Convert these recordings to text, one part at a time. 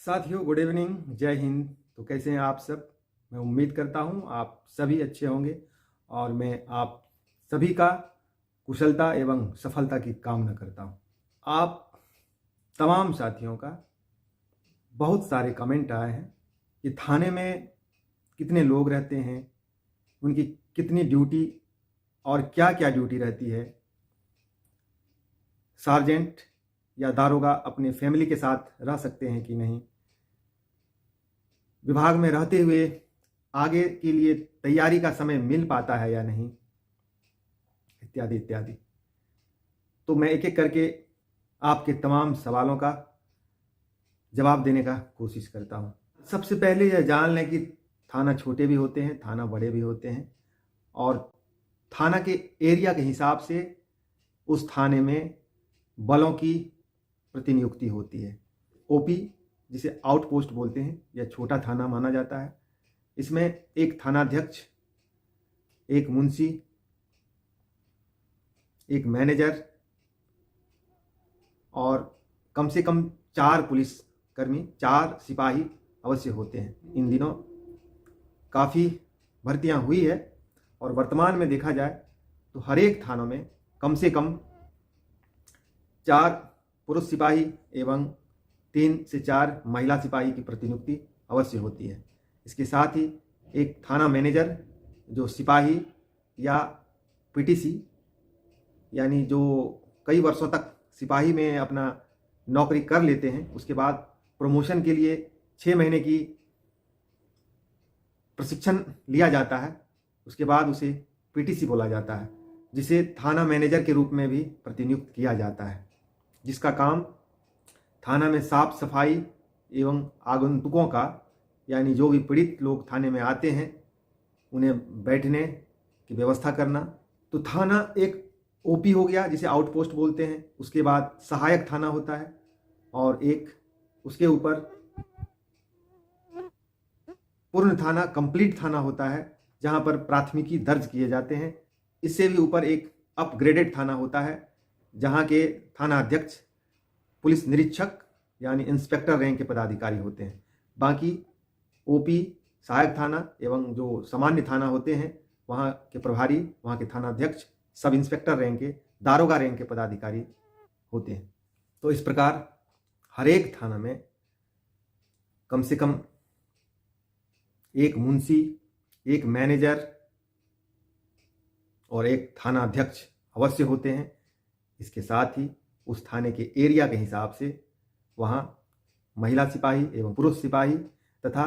साथियों, good evening, जय हिंद। तो कैसे हैं आप सब? मैं उम्मीद करता हूं आप सभी अच्छे होंगे और मैं आप सभी का कुशलता एवं सफलता की कामना करता हूं। आप तमाम साथियों का बहुत सारे कमेंट आए हैं कि थाने में कितने लोग रहते हैं, उनकी कितनी ड्यूटी और क्या क्या ड्यूटी रहती है। सार्जेंट या दारोगा अपने फैमिली के साथ रह सकते हैं कि नहीं, विभाग में रहते हुए आगे के लिए तैयारी का समय मिल पाता है या नहीं, इत्यादि इत्यादि। तो मैं एक एक करके आपके तमाम सवालों का जवाब देने का कोशिश करता हूं। सबसे पहले यह जान लें कि थाना छोटे भी होते हैं, थाना बड़े भी होते हैं और थाना के एरिया के हिसाब से उस थाने में बलों की प्रतिनियुक्ति होती है। ओपी, जिसे आउटपोस्ट बोलते हैं, यह छोटा थाना माना जाता है। इसमें एक थानाध्यक्ष, एक मुंशी, एक मैनेजर और कम से कम 4 पुलिसकर्मी, 4 सिपाही अवश्य होते हैं। इन दिनों काफ़ी भर्तियां हुई है और वर्तमान में देखा जाए तो हर एक थानों में कम से कम 4 पुरुष सिपाही एवं 3 से 4 महिला सिपाही की प्रतिनियुक्ति अवश्य होती है। इसके साथ ही एक थाना मैनेजर, जो सिपाही या पीटीसी यानी जो कई वर्षों तक सिपाही में अपना नौकरी कर लेते हैं, उसके बाद प्रमोशन के लिए 6 महीने की प्रशिक्षण लिया जाता है, उसके बाद उसे पीटीसी बोला जाता है, जिसे थाना मैनेजर के रूप में भी प्रतिनियुक्त किया जाता है, जिसका काम थाना में साफ सफाई एवं आगंतुकों का, यानी जो भी पीड़ित लोग थाने में आते हैं उन्हें बैठने की व्यवस्था करना। तो थाना एक ओपी हो गया, जिसे आउटपोस्ट बोलते हैं। उसके बाद सहायक थाना होता है और एक उसके ऊपर पूर्ण थाना, कंप्लीट थाना होता है, जहां पर प्राथमिकी दर्ज किए जाते हैं। इससे भी ऊपर एक अपग्रेडेड थाना होता है, जहां के थाना अध्यक्ष पुलिस निरीक्षक यानी इंस्पेक्टर रैंक के पदाधिकारी होते हैं। बाकी ओपी, सहायक थाना एवं जो सामान्य थाना होते हैं, वहाँ के प्रभारी, वहाँ के थाना अध्यक्ष सब इंस्पेक्टर रैंक के, दारोगा रैंक के पदाधिकारी होते हैं। तो इस प्रकार हर एक थाना में कम से कम एक मुंशी, एक मैनेजर और एक थाना अध्यक्ष अवश्य होते हैं। इसके साथ ही उस थाने के एरिया के हिसाब से वहाँ महिला सिपाही एवं पुरुष सिपाही तथा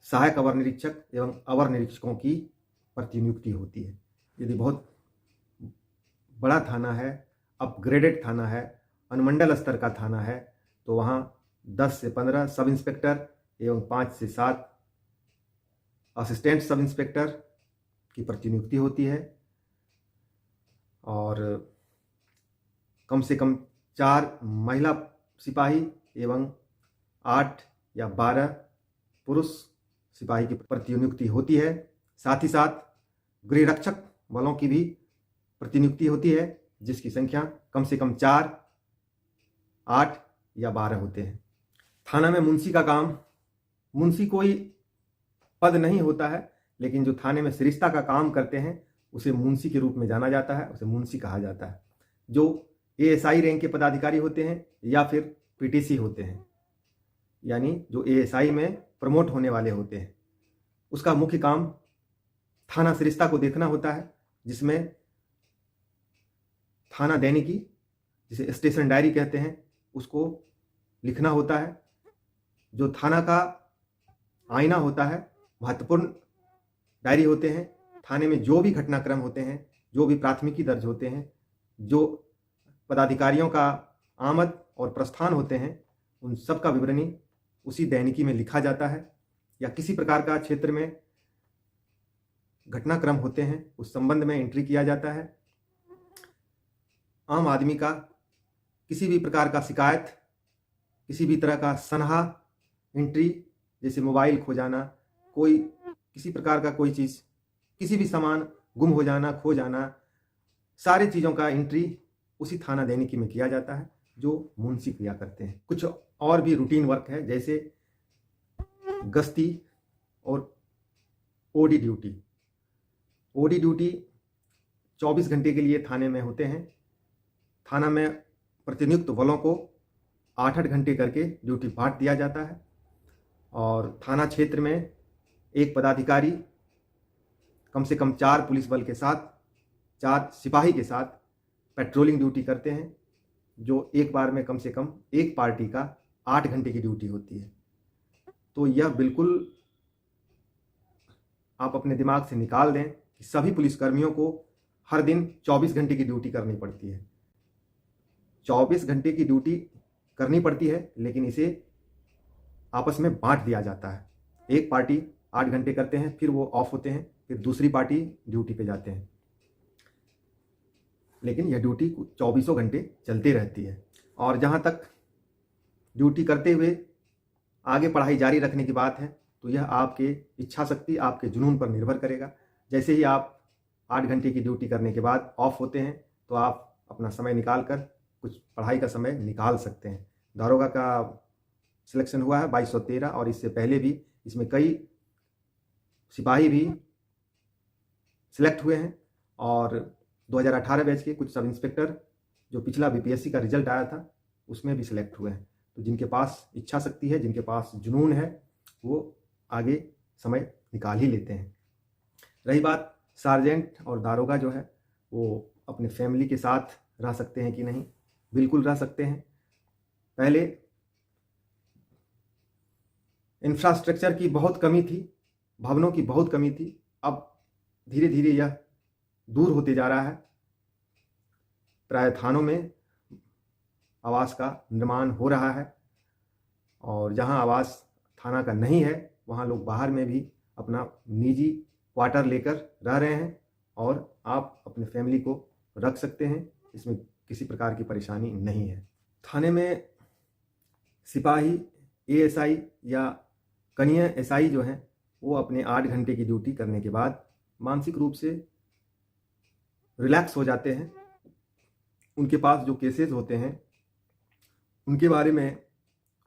सहायक अवर निरीक्षक एवं अवर निरीक्षकों की प्रतिनियुक्ति होती है। यदि बहुत बड़ा थाना है, अपग्रेडेड थाना है, अनुमंडल स्तर का थाना है, तो वहाँ 10 से 15 सब इंस्पेक्टर एवं 5 से 7 असिस्टेंट सब इंस्पेक्टर की प्रतिनियुक्ति होती है और कम से कम 4 महिला सिपाही एवं 8 या 12 पुरुष सिपाही की प्रतिनियुक्ति होती है। साथ ही साथ गृह रक्षक बलों की भी प्रतिनियुक्ति होती है, जिसकी संख्या कम से कम 4, 8 या 12 होते हैं। थाना में मुंशी का काम, मुंशी कोई पद नहीं होता है, लेकिन जो थाने में सरिस्ता का काम करते हैं उसे मुंशी के रूप में जाना जाता है, उसे मुंशी कहा जाता है। जो एएसआई रैंक के पदाधिकारी होते हैं या फिर पीटीसी होते हैं, यानी जो एएसआई में प्रमोट होने वाले होते हैं, उसका मुख्य काम थाना सरिस्ता को देखना होता है, जिसमें थाना दैनिकी, जिसे स्टेशन डायरी कहते हैं, उसको लिखना होता है। जो थाना का आईना होता है, महत्वपूर्ण डायरी होते हैं। थाने में जो भी घटनाक्रम होते हैं, जो भी प्राथमिकी दर्ज होते हैं, जो पदाधिकारियों का आमद और प्रस्थान होते हैं, उन सब का विवरणी उसी दैनिकी में लिखा जाता है। या किसी प्रकार का क्षेत्र में घटनाक्रम होते हैं, उस संबंध में एंट्री किया जाता है। आम आदमी का किसी भी प्रकार का शिकायत, किसी भी तरह का सनहा एंट्री, जैसे मोबाइल खो जाना, कोई किसी प्रकार का कोई चीज़, किसी भी सामान गुम हो जाना, खो जाना, सारी चीज़ों का एंट्री उसी थाना दैनिकी में किया जाता है। जो मुंशी किया करते हैं। कुछ और भी रूटीन वर्क है, जैसे गश्ती और ओडी ड्यूटी। ओडी ड्यूटी 24 घंटे के लिए थाने में होते हैं। थाना में प्रतिनियुक्त बलों को 8-8 घंटे करके ड्यूटी बांट दिया जाता है और थाना क्षेत्र में एक पदाधिकारी कम से कम 4 पुलिस बल के साथ, 4 सिपाही के साथ पेट्रोलिंग ड्यूटी करते हैं, जो एक बार में कम से कम एक पार्टी का 8 घंटे की ड्यूटी होती है। तो यह बिल्कुल आप अपने दिमाग से निकाल दें कि सभी पुलिसकर्मियों को हर दिन 24 घंटे की ड्यूटी करनी पड़ती है। 24 घंटे की ड्यूटी करनी पड़ती है, लेकिन इसे आपस में बांट दिया जाता है। एक पार्टी 8 घंटे करते हैं, फिर वो ऑफ होते हैं, फिर दूसरी पार्टी ड्यूटी पे जाते हैं, लेकिन यह ड्यूटी 24 घंटे चलती रहती है। और जहाँ तक ड्यूटी करते हुए आगे पढ़ाई जारी रखने की बात है, तो यह आपके इच्छा शक्ति, आपके जुनून पर निर्भर करेगा। जैसे ही आप 8 घंटे की ड्यूटी करने के बाद ऑफ होते हैं, तो आप अपना समय निकाल कर कुछ पढ़ाई का समय निकाल सकते हैं। दारोगा का सिलेक्शन हुआ है 2213 और इससे पहले भी इसमें कई सिपाही भी सिलेक्ट हुए हैं और 2018 बैच के कुछ सब इंस्पेक्टर जो पिछला बीपीएससी का रिजल्ट आया था उसमें भी सिलेक्ट हुए हैं। तो जिनके पास इच्छा शक्ति है, जिनके पास जुनून है, वो आगे समय निकाल ही लेते हैं। रही बात सार्जेंट और दारोगा जो है, वो अपने फैमिली के साथ रह सकते हैं कि नहीं, बिल्कुल रह सकते हैं। पहले इंफ्रास्ट्रक्चर की बहुत कमी थी, भवनों की बहुत कमी थी, अब धीरे धीरे यह दूर होते जा रहा है। प्राय थानों में आवास का निर्माण हो रहा है और जहां आवास थाना का नहीं है, वहां लोग बाहर में भी अपना निजी क्वार्टर लेकर रह रहे हैं और आप अपने फैमिली को रख सकते हैं। इसमें किसी प्रकार की परेशानी नहीं है। थाने में सिपाही, एएसआई या कनीय एसआई जो हैं, वो अपने 8 घंटे की ड्यूटी करने के बाद मानसिक रूप से रिलैक्स हो जाते हैं। उनके पास जो केसेस होते हैं उनके बारे में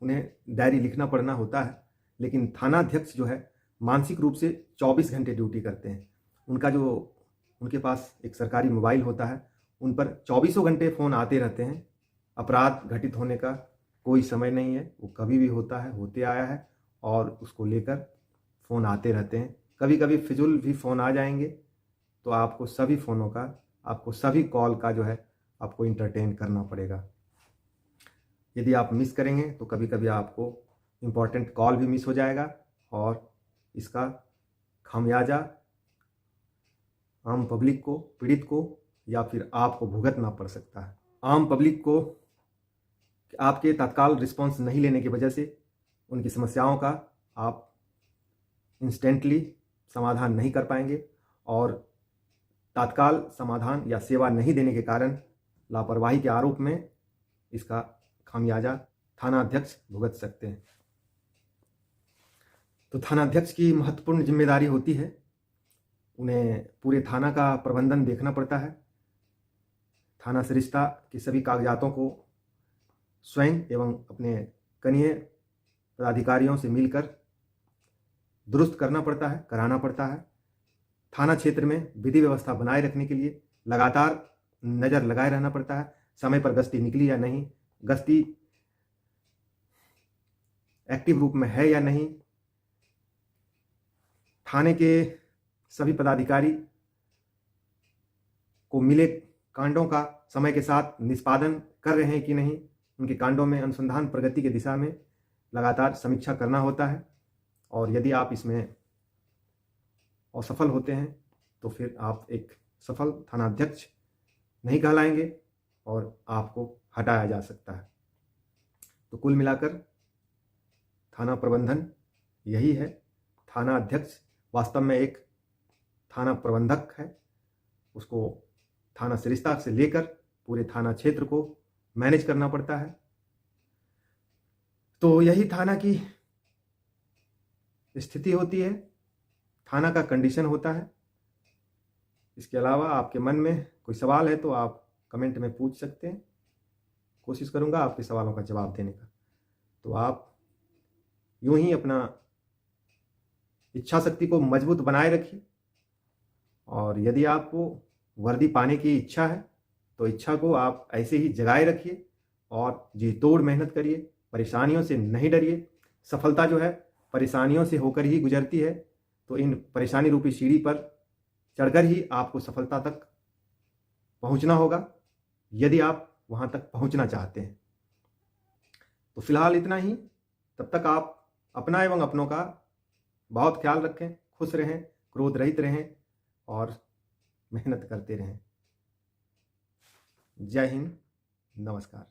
उन्हें डायरी लिखना पढ़ना होता है, लेकिन थानाध्यक्ष जो है मानसिक रूप से 24 घंटे ड्यूटी करते हैं। उनके पास एक सरकारी मोबाइल होता है, उन पर 24 घंटे फ़ोन आते रहते हैं। अपराध घटित होने का कोई समय नहीं है, वो कभी भी होता है, होते आया है और उसको लेकर फ़ोन आते रहते हैं। कभी कभी फिजूल भी फ़ोन आ जाएंगे, तो आपको सभी फ़ोनों का, आपको सभी कॉल का जो है आपको इंटरटेन करना पड़ेगा। यदि आप मिस करेंगे तो कभी कभी आपको इम्पॉर्टेंट कॉल भी मिस हो जाएगा और इसका खामियाजा आम पब्लिक को, पीड़ित को या फिर आपको भुगतना पड़ सकता है। आम पब्लिक को आपके तत्काल रिस्पॉन्स नहीं लेने की वजह से उनकी समस्याओं का आप इंस्टेंटली समाधान नहीं कर पाएंगे और तत्काल समाधान या सेवा नहीं देने के कारण लापरवाही के आरोप में इसका खामियाजा थानाध्यक्ष भुगत सकते हैं। तो थानाध्यक्ष की महत्वपूर्ण जिम्मेदारी होती है, उन्हें पूरे थाना का प्रबंधन देखना पड़ता है। थाना सरिस्ता के सभी कागजातों को स्वयं एवं अपने कनीय पदाधिकारियों से मिलकर दुरुस्त करना पड़ता है, कराना पड़ता है। थाना क्षेत्र में विधि व्यवस्था बनाए रखने के लिए लगातार नज़र लगाए रहना पड़ता है, समय पर गश्ती निकली या नहीं, गश्ती एक्टिव रूप में है या नहीं, थाने के सभी पदाधिकारी को मिले कांडों का समय के साथ निष्पादन कर रहे हैं कि नहीं, उनके कांडों में अनुसंधान प्रगति की दिशा में लगातार समीक्षा करना होता है। और यदि आप इसमें असफल होते हैं तो फिर आप एक सफल थानाध्यक्ष नहीं कहलाएंगे और आपको हटाया जा सकता है। तो कुल मिलाकर थाना प्रबंधन यही है। थाना अध्यक्ष वास्तव में एक थाना प्रबंधक है, उसको थाना सरिस्ता से लेकर पूरे थाना क्षेत्र को मैनेज करना पड़ता है। तो यही थाना की स्थिति होती है, थाना का कंडीशन होता है। इसके अलावा आपके मन में कोई सवाल है तो आप कमेंट में पूछ सकते हैं। कोशिश करूँगा आपके सवालों का जवाब देने का। तो आप यूं ही अपना इच्छा शक्ति को मजबूत बनाए रखिए, और यदि आपको वर्दी पाने की इच्छा है तो इच्छा को आप ऐसे ही जगाए रखिए और जी तोड़ मेहनत करिए, परेशानियों से नहीं डरिए। सफलता जो है परेशानियों से होकर ही गुजरती है, तो इन परेशानी रूपी सीढ़ी पर चढ़कर ही आपको सफलता तक पहुंचना होगा, यदि आप वहां तक पहुंचना चाहते हैं। तो फिलहाल इतना ही। तब तक आप अपना एवं अपनों का बहुत ख्याल रखें, खुश रहें, क्रोध रहित रहें और मेहनत करते रहें। जय हिंद, नमस्कार।